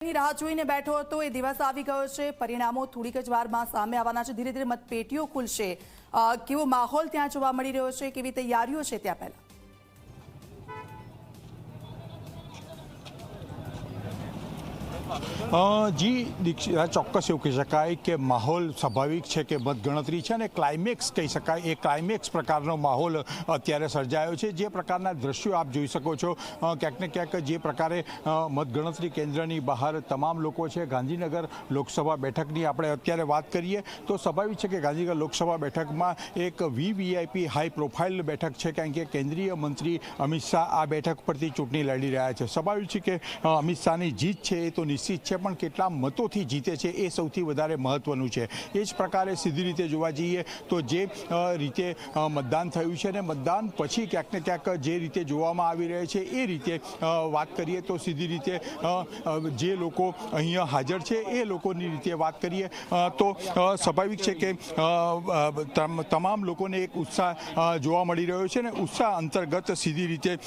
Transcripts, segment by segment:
વિજયની રાહ જોઈને બેઠો હતો એ દિવસ આવી ગયો છે। પરિણામો થોડીક જ વારમાં સામે આવવાના છે। ધીરે ધીરે મતપેટીઓ ખુલશે। કેવો માહોલ ત્યાં જોવા મળી રહ્યો છે, કેવી તૈયારીઓ છે ત્યાં પહેલા? જી દીક્ષિતા, ચોક્કસ એવું કહી શકાય કે માહોલ સ્વાભાવિક છે કે મતગણતરી છે અને ક્લાઇમેક્સ કહી શકાય, એ ક્લાઇમેક્સ પ્રકારનો માહોલ અત્યારે સર્જાયો છે। જે પ્રકારના દ્રશ્યો આપ જોઈ શકો છો, ક્યાંક ને ક્યાંક જે પ્રકારે મતગણતરી કેન્દ્રની બહાર તમામ લોકો છે। ગાંધીનગર લોકસભા બેઠકની આપણે અત્યારે વાત કરીએ તો સ્વાભાવિક છે કે ગાંધીનગર લોકસભા બેઠકમાં એક વીવીઆઈપી હાઈ પ્રોફાઇલ બેઠક છે, કારણ કે કેન્દ્રીય મંત્રી અમિત શાહ આ બેઠક પરથી ચૂંટણી લડી રહ્યા છે। સ્વાભાવિક છે કે અમિત શાહની જીત છે એ તો નિશ્ચિત છે, પણ કેટલા મતોથી જીતે છે એ સૌથી વધારે મહત્વનું છે। એ જ પ્રકારે સીધી રીતે જોવા જઈએ તો જે રીતે મતદાન થયું છે અને મતદાન પછી ક્યાંક ને ક્યાંક જે રીતે જોવામાં આવી રહે છે એ રીતે વાત કરીએ તો સીધી રીતે જે લોકો અહીંયા હાજર છે એ લોકોની રીતે વાત કરીએ તો સ્વાભાવિક છે કે તમામ લોકોને એક ઉત્સાહ જોવા મળી રહ્યો છે ને ઉત્સાહ અંતર્ગત સીધી રીતે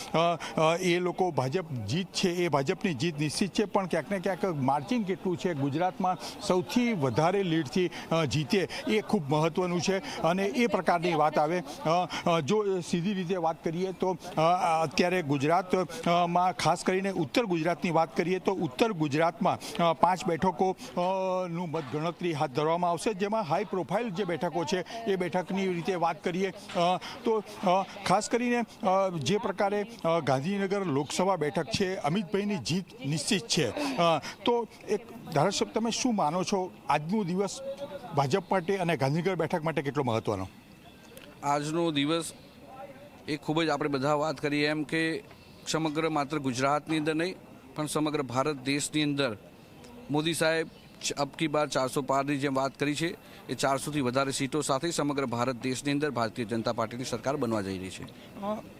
એ લોકો ભાજપ જીત છે એ ભાજપની જીત નિશ્ચિત છે, પણ ક્યાંક ને ક્યાંક માર્ચિંગ કેટલું છે, ગુજરાતમાં સૌથી વધારે લીડથી જીતે એ ખૂબ મહત્વનું છે। અને એ પ્રકારની વાત આવે જો સીધી રીતે વાત કરીએ તો અત્યારે ગુજરાતમાં ખાસ કરીને ઉત્તર ગુજરાતની વાત કરીએ તો ઉત્તર ગુજરાતમાં 5 બેઠકોનું મતગણતરી હાથ ધરવામાં આવશે, જેમાં હાઈ પ્રોફાઇલ જે બેઠકો છે એ બેઠકની રીતે વાત કરીએ તો ખાસ કરીને જે પ્રકારે ગાંધીનગર લોકસભા બેઠક છે અમિતભાઈની જીત નિશ્ચિત છે। તો એક ધારાસભ્ય, તમે શું માનો છો આજનો દિવસ ભાજપ માટે અને ગાંધીનગર બેઠક માટે કેટલો મહત્વનો? આજનો દિવસ એ ખૂબ જ આપણે બધા વાત કરીએ એમ કે સમગ્ર માત્ર ગુજરાતની અંદર નહીં પણ સમગ્ર ભારત દેશની અંદર મોદી સાહેબ અબકી બાર 400 પારની જેમ વાત કરી છે એ 400થી વધારે સીટો સાથે સમગ્ર ભારત દેશની અંદર ભારતીય જનતા પાર્ટીની સરકાર બનવા જઈ રહી છે।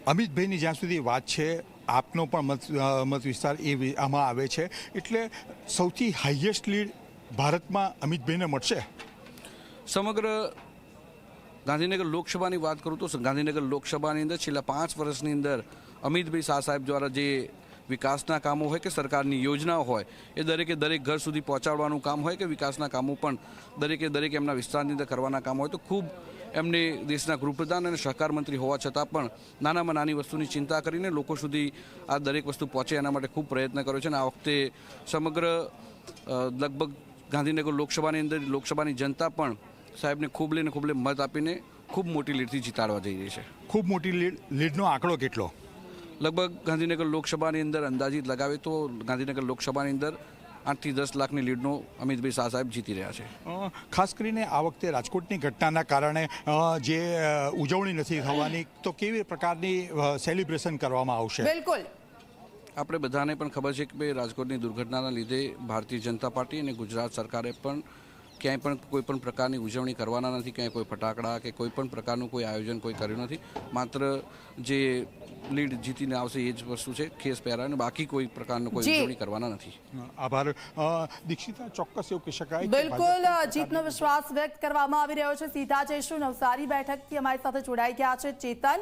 અમિતભાઈની જ્યાં સુધી વાત છે, આપનો પણ મત વિસ્તાર એ આમાં આવે છે, એટલે સૌથી હાઈએસ્ટ લીડ ભારતમાં અમિતભાઈને મળશે? સમગ્ર ગાંધીનગર લોકસભાની વાત કરું તો ગાંધીનગર લોકસભાની અંદર છેલ્લા 5 વર્ષની અંદર અમિતભાઈ શાહ સાહેબ દ્વારા જે વિકાસના કામો હોય કે સરકારની યોજનાઓ હોય એ દરેક ઘર સુધી પહોંચાડવાનું કામ હોય કે વિકાસના કામો પણ દરેક એમના વિસ્તારની અંદર કરવાના કામ હોય તો ખૂબ એમને દેશના ગૃહપ્રધાન અને સહકાર મંત્રી હોવા છતાં પણ નાનામાં નાની વસ્તુની ચિંતા કરીને લોકો સુધી આ દરેક વસ્તુ પહોંચે એના માટે ખૂબ પ્રયત્ન કર્યો છે। અને આ વખતે સમગ્ર લગભગ ગાંધીનગર લોકસભાની અંદર લોકસભાની જનતા પણ સાહેબને ખૂબ મત આપીને ખૂબ મોટી લીડથી જીતાડવા જઈ રહી છે। ખૂબ મોટી લીડનો આંકડો કેટલો? લગભગ ગાંધીનગર લોકસભાની અંદર અંદાજિત લગાવે તો ગાંધીનગર લોકસભાની અંદર 8 થી 10 લાખની લીડનો અમિતભાઈ શાહ સાહેબ જીતી રહ્યા છે। ખાસ કરીને આ વખતે રાજકોટની ઘટનાના કારણે જે ઉજવણી નથી થવાની, તો કેવી પ્રકારની સેલિબ્રેશન કરવામાં આવશે? બિલકુલ, આપણે બધાને પણ ખબર છે કે રાજકોટની દુર્ઘટનાના લીધે ભારતીય જનતા પાર્ટી અને ગુજરાત સરકારે પણ ક્યાંય પણ કોઈ પણ પ્રકારની ઉજવણી કરવાના નથી, ક્યાંય કોઈ ફટાકડા કે કોઈ પણ પ્રકારનું કોઈ આયોજન કોઈ કર્યું નથી। માત્ર જે લીડ જીતીને આવશે એ જ વસ્તુ છે, ખેસ પહેરા, અને બાકી કોઈ પ્રકારનું કોઈ ઉજવણી કરવાના નથી। આભાર દીક્ષિતા, ચોક્કસ એવું કહી શકાય બિલકુલ જીતનો વિશ્વાસ વ્યક્ત કરવામાં આવી રહ્યો છે। સીધા જઈશું નવસારી બેઠકથી, અમારી સાથે જોડાઈ ગયા છે ચેતન।